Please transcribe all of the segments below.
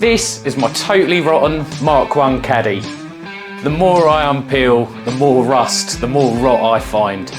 This is my totally rotten Mk1 Caddy. The more I unpeel, the more rust, the more rot I find.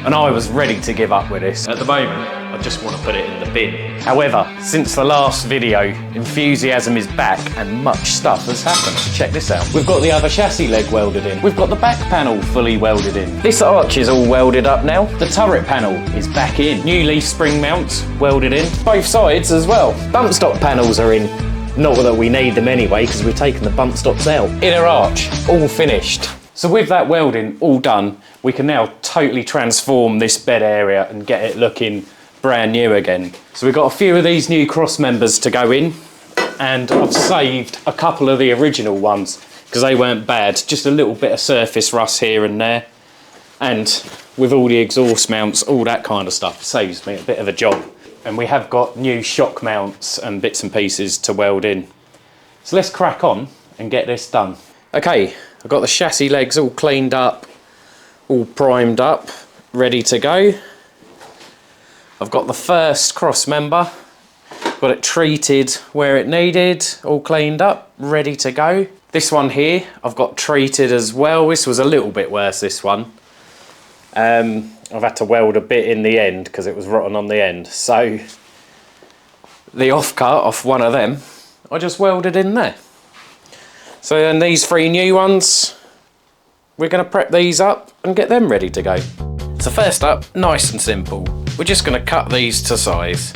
And I was ready to give up with this. At the moment, I just want to put it in the bin. However, since the last video, enthusiasm is back and much stuff has happened. Check this out. We've got the other chassis leg welded in. We've got the back panel fully welded in. This arch is all welded up now. The turret panel is back in. New leaf spring mounts welded in. Both sides as well. Bump stop panels are in. Not that we need them anyway, because we've taken the bump stops out. Inner arch, all finished. So with that welding all done, we can now totally transform this bed area and get it looking brand new again. So we've got a few of these new cross members to go in, and I've saved a couple of the original ones because they weren't bad. Just a little bit of surface rust here and there. And with all the exhaust mounts, all that kind of stuff, saves me a bit of a job. And we have got new shock mounts and bits and pieces to weld in. So let's crack on and get this done. Okay, I've got the chassis legs all cleaned up, all primed up, ready to go. I've got the first cross member, got it treated where it needed, all cleaned up, ready to go. This one here, I've got treated as well. This was a little bit worse, this one. I've had to weld a bit in the end because it was rotten on the end. So the offcut off one of them, I just welded in there. So then these three new ones, we're going to prep these up and get them ready to go. So first up, nice and simple. We're just going to cut these to size.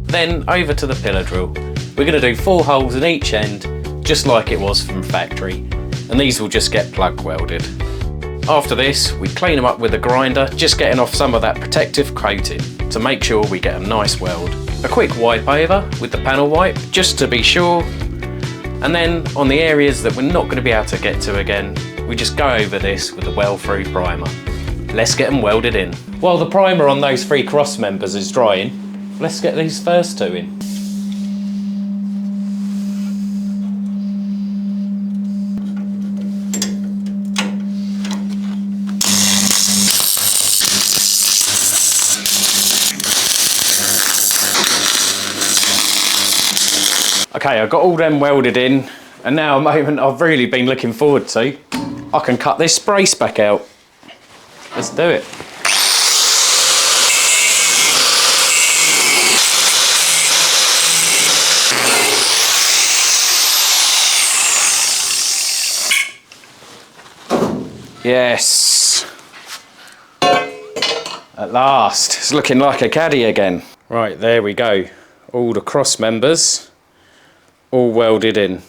Then over to the pillar drill. We're going to do 4 holes in each end, just like it was from factory. And these will just get plug welded. After this, we clean them up with a grinder, just getting off some of that protective coating to make sure we get a nice weld. A quick wipe over with the panel wipe, just to be sure. And then on the areas that we're not going to be able to get to again, we just go over this with a well-through primer. Let's get them welded in. While the primer on those 3 cross members is drying, let's get these first 2 in. Okay, I've got all them welded in, and now a moment I've really been looking forward to. I can cut this brace back out. Let's do it. Yes. At last, it's looking like a caddy again. Right, there we go. All the cross members, all welded in.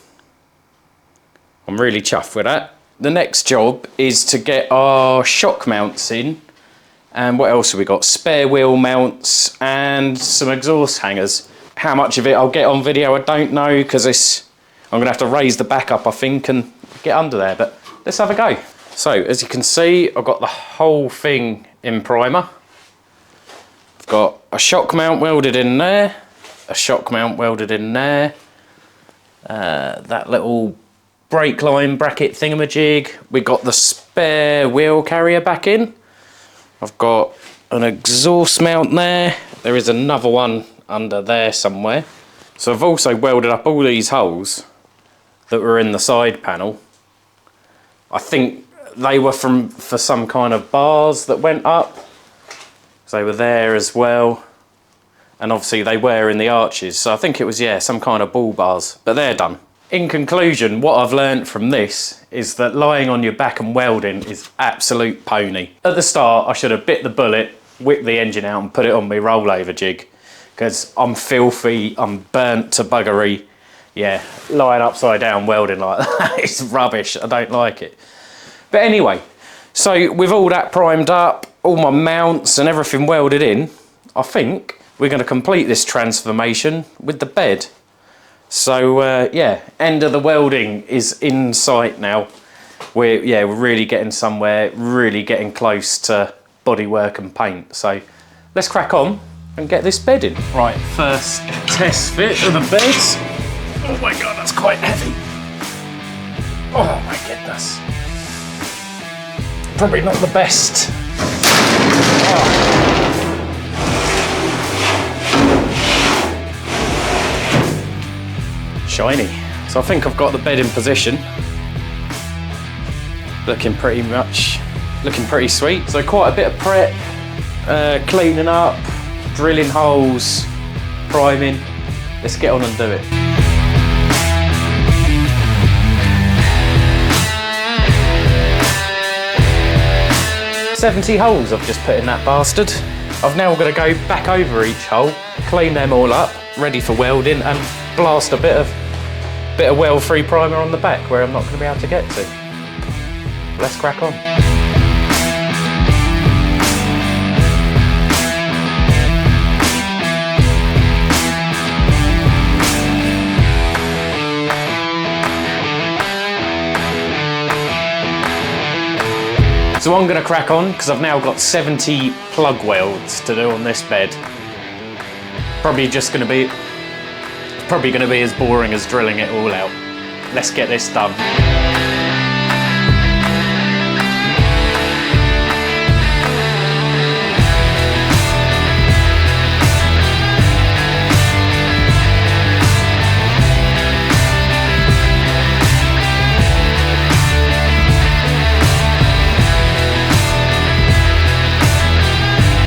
I'm really chuffed with that. The next job is to get our shock mounts in. And what else have we got? Spare wheel mounts and some exhaust hangers. How much of it I'll get on video, I don't know, because I'm going to have to raise the back up, I think, and get under there. But let's have a go. So, as you can see, I've got the whole thing in primer. I've got a shock mount welded in there, a shock mount welded in there, that little brake line bracket thingamajig. We got the spare wheel carrier back in. I've got an exhaust mount there. There is another one under there somewhere. So I've also welded up all these holes that were in the side panel. I think they were for some kind of bars that went up. So they were there as well. And obviously they were in the arches. So I think it was, yeah, some kind of ball bars, but they're done. In conclusion, what I've learned from this is that lying on your back and welding is absolute pony. At the start, I should have bit the bullet, whipped the engine out and put it on my rollover jig, because I'm filthy, I'm burnt to buggery. Yeah, lying upside down welding like that is rubbish. I don't like it. But anyway, so with all that primed up, all my mounts and everything welded in, I think we're going to complete this transformation with the bed. So yeah, end of the welding is in sight now. We're really getting somewhere, really getting close to bodywork and paint. So let's crack on and get this bed in. Right, first test fit of the beds. Oh my God, that's quite heavy. Oh my goodness. Probably not the best. Oh. Shiny. So I think I've got the bed in position. Looking pretty sweet. So quite a bit of prep, cleaning up, drilling holes, priming. Let's get on and do it. "70 holes I've just put in that bastard. I've now got to go back over each hole, clean them all up, ready for welding, and blast a bit of weld-free primer on the back where I'm not going to be able to get to. Let's crack on. So I'm going to crack on because I've now got 70 plug welds to do on this bed. Probably going to be as boring as drilling it all out. Let's get this done.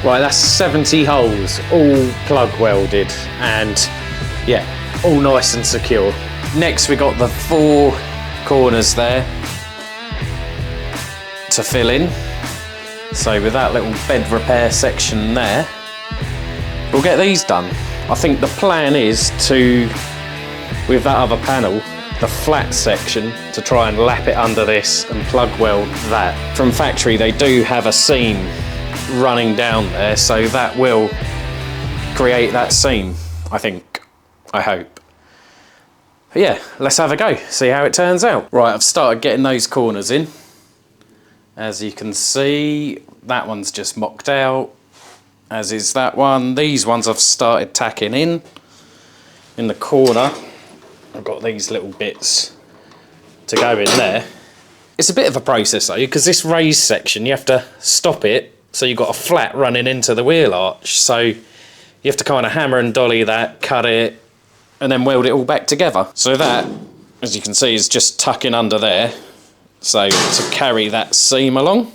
Right, that's 70 holes, all plug welded, and yeah, all nice and secure. Next we got the 4 corners there to fill in. So with that little bed repair section there, we'll get these done. I think the plan is to, with that other panel, the flat section, to try and lap it under this and plug weld that. From factory they do have a seam running down there, so that will create that seam, I think, I hope. But yeah, let's have a go, see how it turns out. Right, I've started getting those corners in. As you can see, that one's just mocked out, as is that one. These ones I've started tacking in. In the corner, I've got these little bits to go in there. It's a bit of a process though, because this raised section, you have to stop it, so you've got a flat running into the wheel arch. So you have to kind of hammer and dolly that, cut it, and then weld it all back together. So that, as you can see, is just tucking under there. So to carry that seam along.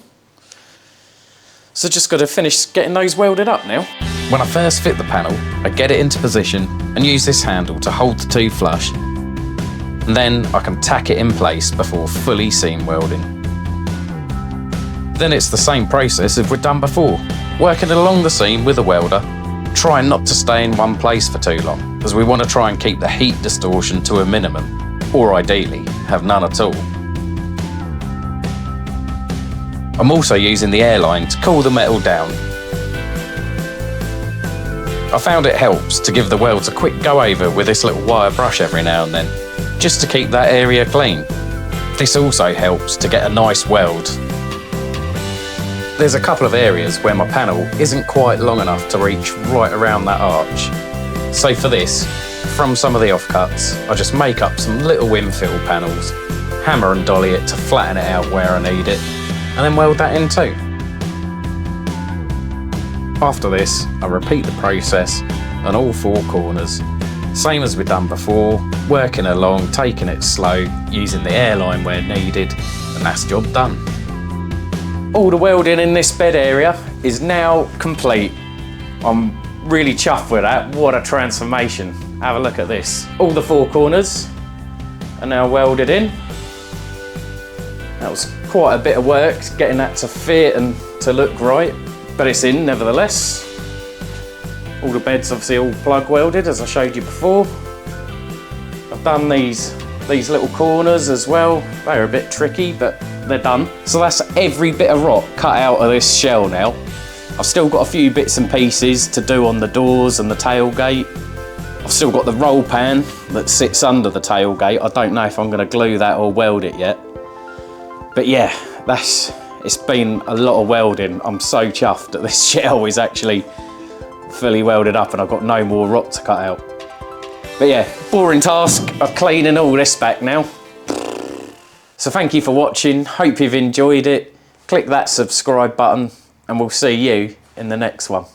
So just got to finish getting those welded up now. When I first fit the panel, I get it into position and use this handle to hold the 2 flush. And then I can tack it in place before fully seam welding. Then it's the same process as we've done before, working along the seam with a welder, trying not to stay in one place for too long, as we want to try and keep the heat distortion to a minimum, or ideally, have none at all. I'm also using the airline to cool the metal down. I found it helps to give the welds a quick go over with this little wire brush every now and then, just to keep that area clean. This also helps to get a nice weld. There's a couple of areas where my panel isn't quite long enough to reach right around that arch. So for this, from some of the offcuts, I just make up some little infill panels, hammer and dolly it to flatten it out where I need it, and then weld that in too. After this, I repeat the process on all 4 corners. Same as we've done before, working along, taking it slow, using the airline where needed, and that's job done. All the welding in this bed area is now complete. I'm really chuffed with that. What a transformation. Have a look at this. All the 4 corners are now welded in. That was quite a bit of work getting that to fit and to look right, but it's in nevertheless. All the beds obviously all plug welded as I showed you before. I've done these little corners as well. They're a bit tricky, but they're done. So that's every bit of rock cut out of this shell now. I've still got a few bits and pieces to do on the doors and the tailgate. I've still got the roll pan that sits under the tailgate. I don't know if I'm going to glue that or weld it yet. But yeah, it's been a lot of welding. I'm so chuffed that this shell is actually fully welded up and I've got no more rock to cut out. But yeah, boring task of cleaning all this back now. So thank you for watching, hope you've enjoyed it. Click that subscribe button and we'll see you in the next one.